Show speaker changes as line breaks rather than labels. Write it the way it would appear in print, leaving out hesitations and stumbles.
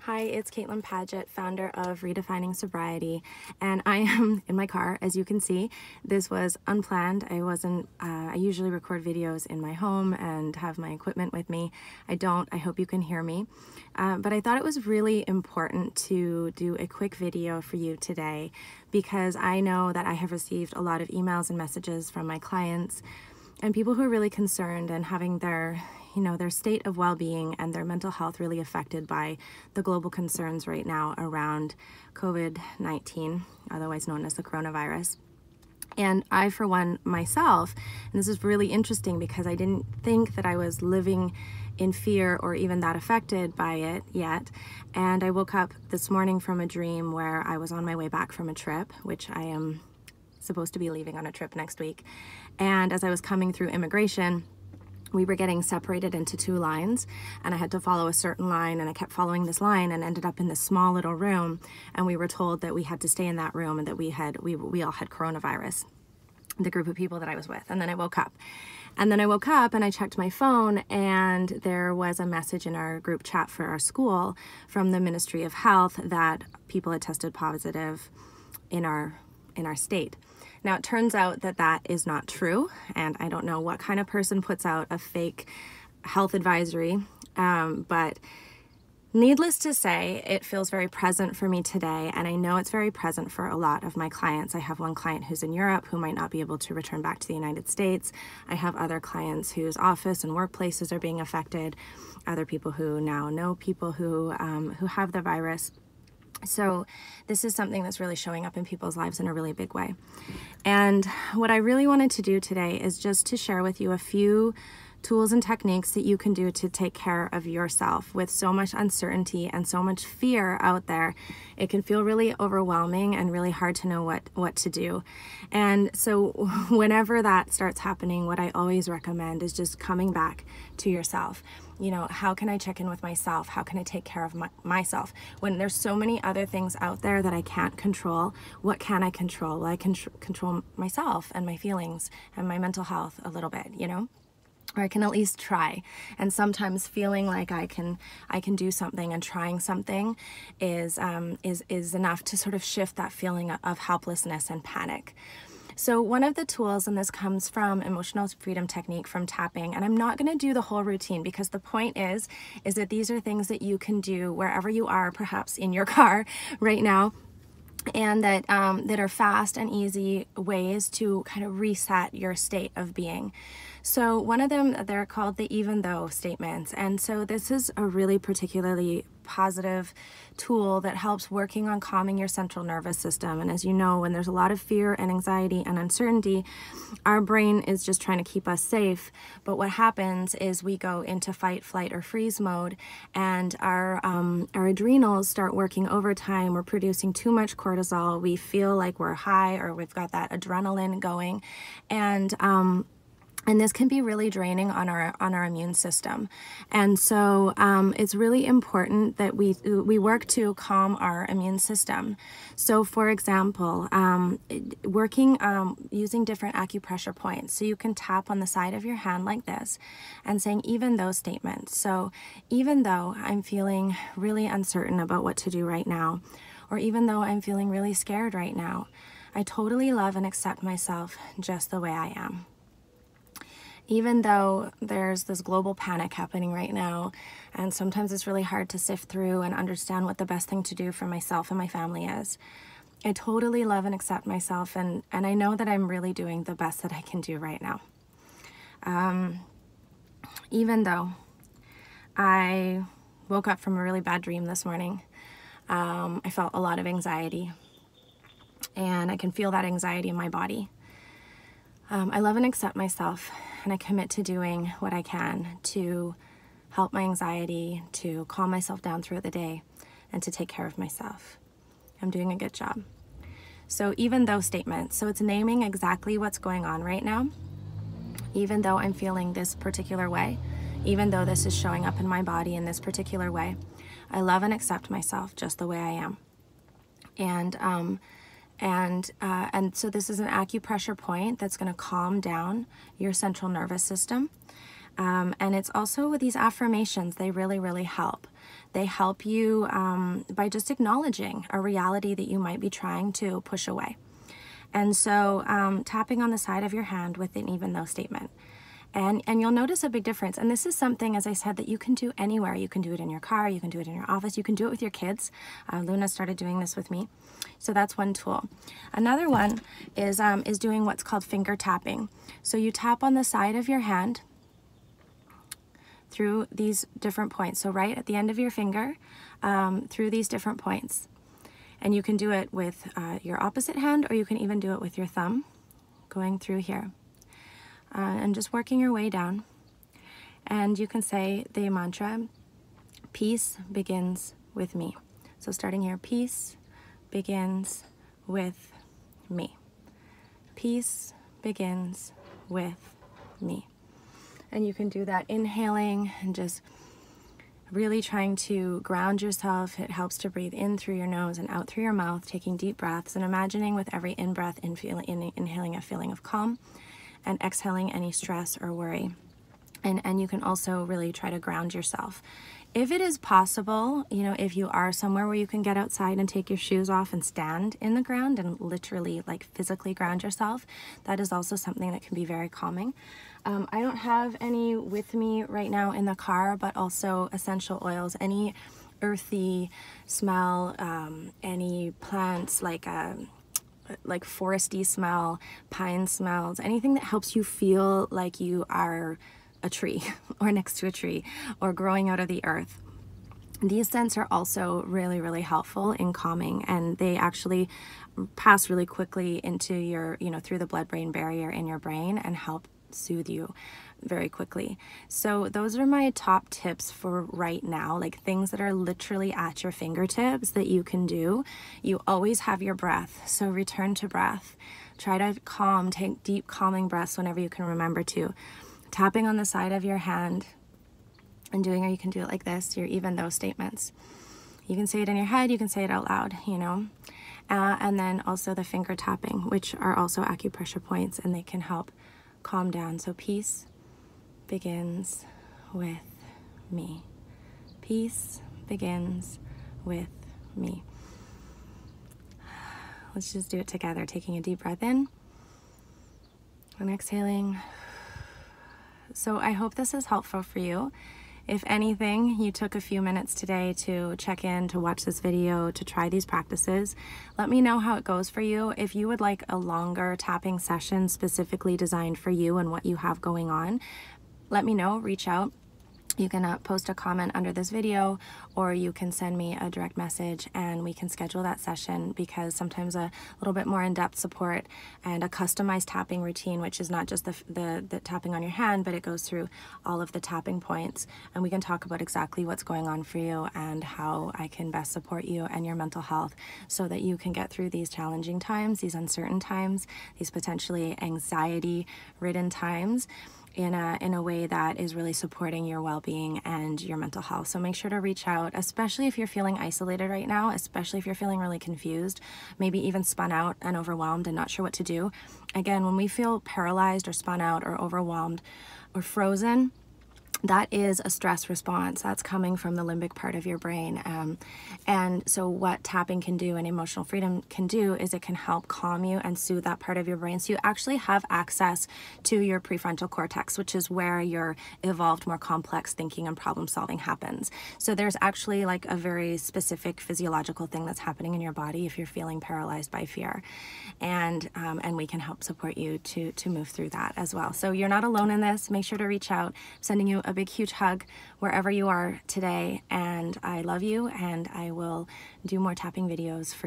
Hi, it's Caitlin Paget, founder of Redefining Sobriety, and I am in my car, as you can see. This was unplanned. I usually record videos in my home and have my equipment with me. I don't. I hope you can hear me. But I thought it was really important to do a quick video for you today because I know that I have received a lot of emails and messages from my clients and people who are really concerned and having their state of well-being and their mental health really affected by the global concerns right now around COVID-19, otherwise known as the coronavirus. And I, for one, myself, and this is really interesting because I didn't think that I was living in fear or even that affected by it yet. And I woke up this morning from a dream where I was on my way back from a trip, which I am supposed to be leaving on a trip next week. And as I was coming through immigration, we were getting separated into two lines, and I had to follow a certain line, and I kept following this line and ended up in this small little room, and we were told that we had to stay in that room and that we all had coronavirus, the group of people that I was with. And then I woke up. And I checked my phone, and there was a message in our group chat for our school from the Ministry of Health that people had tested positive in our state. Now, it turns out that that is not true, and I don't know what kind of person puts out a fake health advisory, but needless to say, it feels very present for me today, and I know it's very present for a lot of my clients. I have one client who's in Europe who might not be able to return back to the United States. I have other clients whose office and workplaces are being affected, other people who now know people who have the virus. So this is something that's really showing up in people's lives in a really big way. And what I really wanted to do today is just to share with you a few tools and techniques that you can do to take care of yourself. With so much uncertainty and so much fear out there, it can feel really overwhelming and really hard to know what to do. And so whenever that starts happening, what I always recommend is just coming back to yourself. How can I check in with myself? How can I take care of myself? When there's so many other things out there that I can't control, what can I control? Well, I can control myself and my feelings and my mental health a little bit, or I can at least try. And sometimes feeling like I can do something and trying something is enough to sort of shift that feeling of helplessness and panic. So one of the tools, and this comes from Emotional Freedom Technique from tapping, and I'm not going to do the whole routine because the point is that these are things that you can do wherever you are, perhaps in your car right now, and that are fast and easy ways to kind of reset your state of being. So one of them, they're called the even though statements. And so this is a really particularly positive tool that helps working on calming your central nervous system. And as you know, when there's a lot of fear and anxiety and uncertainty, our brain is just trying to keep us safe. But what happens is we go into fight, flight, or freeze mode, and our adrenals start working overtime. We're producing too much cortisol. We feel like we're high, or we've got that adrenaline going, and this can be really draining on our immune system. And so it's really important that we work to calm our immune system. So for example, using different acupressure points. So you can tap on the side of your hand like this and saying even though statements. So even though I'm feeling really uncertain about what to do right now, or even though I'm feeling really scared right now, I totally love and accept myself just the way I am. Even though there's this global panic happening right now, and sometimes it's really hard to sift through and understand what the best thing to do for myself and my family is, I totally love and accept myself, and I know that I'm really doing the best that I can do right now. Even though I woke up from a really bad dream this morning, I felt a lot of anxiety, and I can feel that anxiety in my body. I love and accept myself, and I commit to doing what I can to help my anxiety, to calm myself down throughout the day, and to take care of myself. I'm doing a good job. So even though statements, so it's naming exactly what's going on right now. Even though I'm feeling this particular way, even though this is showing up in my body in this particular way, I love and accept myself just the way I am. And so this is an acupressure point that's going to calm down your central nervous system. And it's also with these affirmations, they really, really help. They help you by just acknowledging a reality that you might be trying to push away. And so tapping on the side of your hand with an even though statement. And you'll notice a big difference. And this is something, as I said, that you can do anywhere. You can do it in your car, you can do it in your office, you can do it with your kids. Luna started doing this with me. So that's one tool. Another one is doing what's called finger tapping. So you tap on the side of your hand through these different points. So right at the end of your finger, through these different points. And you can do it with your opposite hand, or you can even do it with your thumb, going through here. And just working your way down. And you can say the mantra, peace begins with me. So starting here, peace begins with me. Peace begins with me. And you can do that inhaling and just really trying to ground yourself. It helps to breathe in through your nose and out through your mouth, taking deep breaths and imagining with every in-breath, inhaling a feeling of calm, and exhaling any stress or worry. And you can also really try to ground yourself. If it is possible, you know, if you are somewhere where you can get outside and take your shoes off and stand in the ground and literally like physically ground yourself, that is also something that can be very calming. I don't have any with me right now in the car, but also essential oils, any earthy smell, any plants like foresty smell, pine smells, anything that helps you feel like you are a tree or next to a tree or growing out of the earth. These scents are also really, really helpful in calming, and they actually pass really quickly into your, you know, through the blood-brain barrier in your brain and help soothe you very quickly. So those are my top tips for right now, like things that are literally at your fingertips that you can do. You always have your breath, so return to breath. Try to calm, take deep calming breaths whenever you can remember to. Tapping on the side of your hand and doing, or you can do it like this, your even though statements. You can say it in your head, you can say it out loud, you know. And then also the finger tapping, which are also acupressure points, and they can help calm down. So peace begins with me. Peace begins with me. Let's just do it together, taking a deep breath in and exhaling. So I hope this is helpful for you. If anything, you took a few minutes today to check in, to watch this video, to try these practices. Let me know how it goes for you. If you would like a longer tapping session specifically designed for you and what you have going on, let me know, reach out. You can post a comment under this video, or you can send me a direct message and we can schedule that session, because sometimes a little bit more in-depth support and a customized tapping routine, which is not just the tapping on your hand, but it goes through all of the tapping points, and we can talk about exactly what's going on for you and how I can best support you and your mental health so that you can get through these challenging times, these uncertain times, these potentially anxiety-ridden times, in a way that is really supporting your well-being and your mental health. So make sure to reach out, especially if you're feeling isolated right now, especially if you're feeling really confused, maybe even spun out and overwhelmed and not sure what to do. Again, when we feel paralyzed or spun out or overwhelmed or frozen, that is a stress response that's coming from the limbic part of your brain. And so what tapping can do and emotional freedom can do is it can help calm you and soothe that part of your brain. So you actually have access to your prefrontal cortex, which is where your evolved, more complex thinking and problem solving happens. So there's actually like a very specific physiological thing that's happening in your body if you're feeling paralyzed by fear. And we can help support you to move through that as well. So you're not alone in this. Make sure to reach out. I'm sending you a big, huge hug wherever you are today. And I love you, and I will do more tapping videos for you.